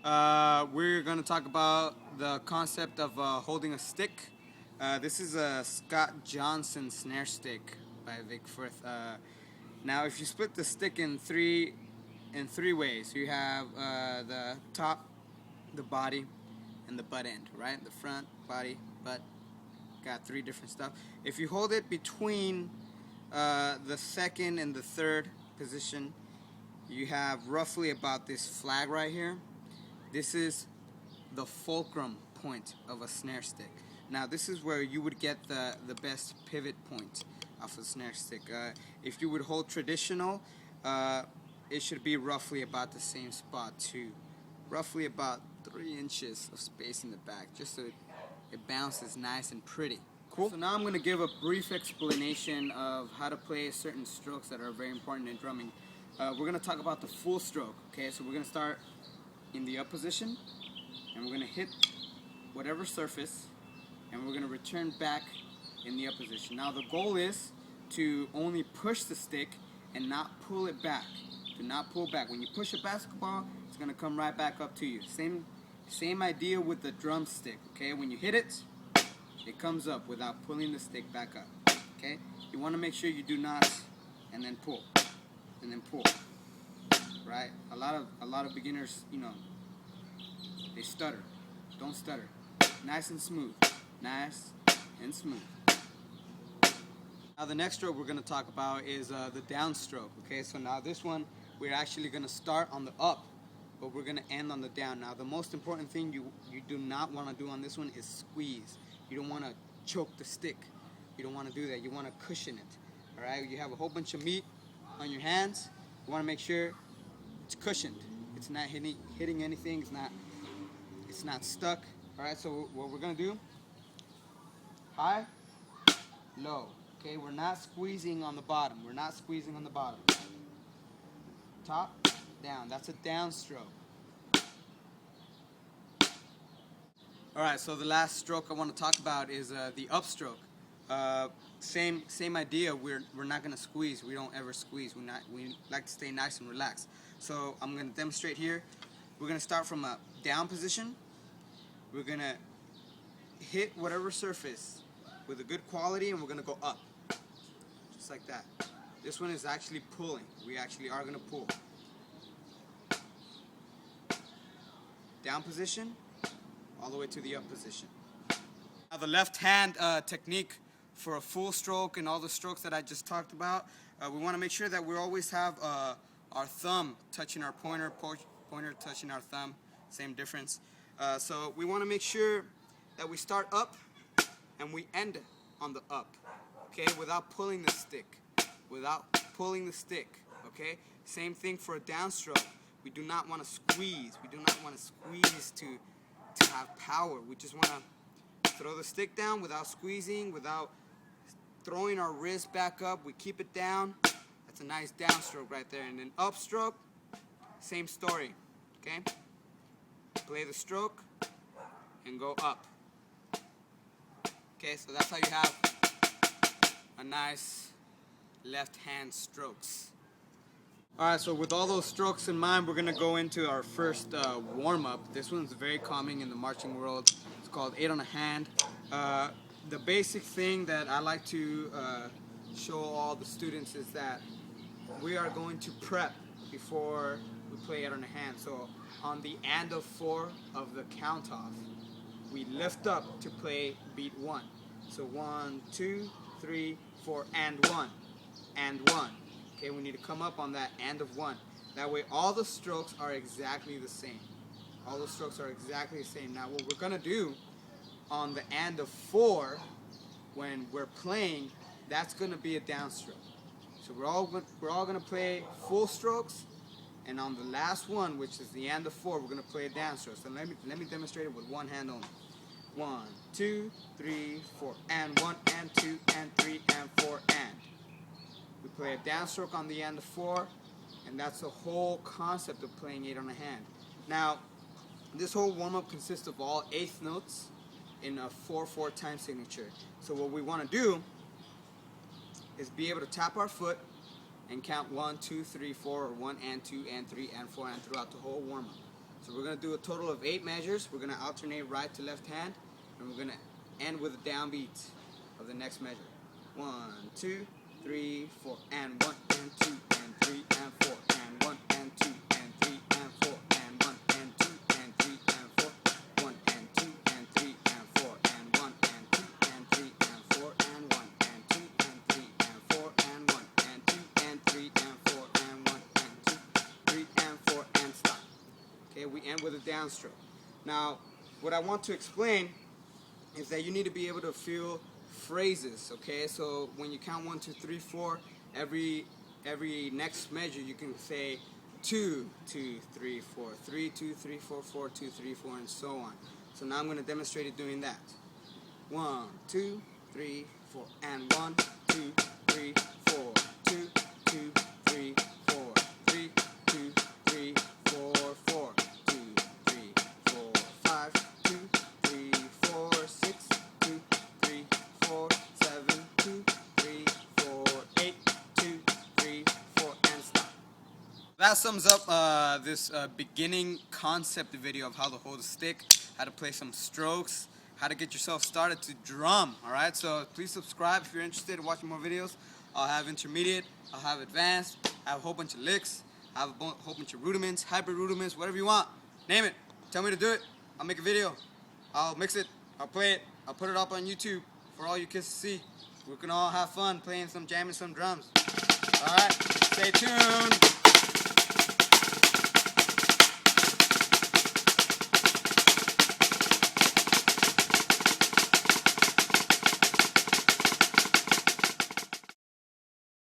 We're going to talk about the concept of holding a stick. This is a Scott Johnson snare stick by Vic Firth. Now, if you split the stick in three ways, you have the top, the body, and the butt end. Right, the front, body, butt. Got three different stuff. If you hold it between the second and the third position, you have roughly about this flag right here. This is the fulcrum point of a snare stick. Now this is where you would get the best pivot point off a snare stick. If you would hold traditional, it should be roughly about the same spot too. Roughly about 3 inches of space in the back, just so it bounces nice and pretty. Cool. So now I'm going to give a brief explanation of how to play certain strokes that are very important in drumming. We're going to talk about the full stroke. Okay, so we're going to start in the up position, and we're going to hit whatever surface, and we're going to return back in the up position. Now the goal is to only push the stick and not pull it back. Do not pull back. When you push a basketball, it's going to come right back up to you. Same idea with the drumstick. Okay, when you hit it, it comes up without pulling the stick back up. Okay, you want to make sure you do not, and then pull, and then pull. Right? A lot of beginners, they stutter. Don't stutter. Nice and smooth. Nice and smooth. Now the next stroke we're going to talk about is the downstroke. Okay, so now this one we're actually going to start on the up, but we're going to end on the down. Now the most important thing you do not want to do on this one is squeeze. You don't want to choke the stick. You don't want to do that. You want to cushion it. All right, you have a whole bunch of meat on your hands. You want to make sure it's cushioned. It's not hitting anything. It's not stuck. All right. So what we're gonna do? High, low. Okay. We're not squeezing on the bottom. We're not squeezing on the bottom. Top, down. That's a downstroke. All right. So the last stroke I want to talk about is the upstroke. Same idea. We're not gonna squeeze. We don't ever squeeze. We like to stay nice and relaxed. So I'm gonna demonstrate here. We're gonna start from a down position. We're gonna hit whatever surface with a good quality, and we're gonna go up, just like that. This one is actually pulling. We actually are gonna pull. Down position, all the way to the up position. Now the left hand technique for a full stroke and all the strokes that I just talked about, we want to make sure that we always have our thumb touching our pointer touching our thumb, same difference. So we want to make sure that we start up and we end on the up, okay, without pulling the stick, okay. Same thing for a downstroke. We do not want to squeeze. We do not want to squeeze to have power. We just want to throw the stick down without squeezing, without throwing our wrist back up. We keep it down. That's a nice downstroke right there. And then upstroke, same story. Okay? Play the stroke and go up. Okay, so that's how you have a nice left hand strokes. Alright, so with all those strokes in mind, we're going to go into our first warm-up. This one's very common in the marching world. It's called 8 on a hand. The basic thing that I like to show all the students is that we are going to prep before we play 8 on a hand. So on the and of 4 of the count off, we lift up to play beat 1. So 1, 2, 3, 4, and 1, and 1. Okay, we need to come up on that and of 1. That way all the strokes are exactly the same. All the strokes are exactly the same. Now what we're going to do on the and of 4, when we're playing, that's going to be a downstroke. So we're all going to play full strokes, and on the last one, which is the and of 4, we're going to play a downstroke. So let me demonstrate it with one hand only. 1, 2, 3, 4, and 1, and 2, and 3, and 4, and. We play a downstroke on the and of 4, and that's the whole concept of playing 8 on a hand. Now, this whole warm-up consists of all 8th notes in a 4/4 time signature. So what we want to do is be able to tap our foot and count 1, 2, 3, 4, or 1 and 2 and 3 and 4 and throughout the whole warm-up. So we're going to do a total of 8 measures. We're going to alternate right to left hand, and we're going to end with a downbeat of the next measure. 1, 2, 3, 4, and 1 and 2 and 3 and 4 and 1 and 2 and 3 and 4 and 1 and 2 and 3 and 4, 1 and 2 and 3 and 4 and 1 and 2 and 3 and 4 and 1 and 2 and 3 and 4 and 1 and 2 and 3 and 4 and 1 and 2, 3 and 4 and stop. Okay, we end with a downstroke. Now, what I want to explain is that you need to be able to feel phrases, okay? So when you count 1, 2, 3, 4, every next measure you can say 2, 2, 3, 4, 3, 2, 3, 4, 4, 2, 3, 4, and so on. So now I'm going to demonstrate it doing that. 1, 2, 3, 4, and 1, 2, 3, 4, 2, 2, 3, 4, 3, 2, 3, 4, 4, 2, 3, 4, 5, 2, 3, 4, 6, 2, 3, 4, 7, 2, 3, 4, 8, 2, 3, 4, and stop. That sums up this beginning concept video of how to hold a stick, how to play some strokes, how to get yourself started to drum. Alright, so please subscribe if you're interested in watching more videos. I'll have intermediate, I'll have advanced, I have a whole bunch of licks, I have a whole bunch of rudiments, hybrid rudiments, whatever you want. Name it. Tell me to do it. I'll make a video. I'll mix it. I'll play it. I'll put it up on YouTube for all you kids to see. We can all have fun playing some, jamming some drums. Alright, stay tuned.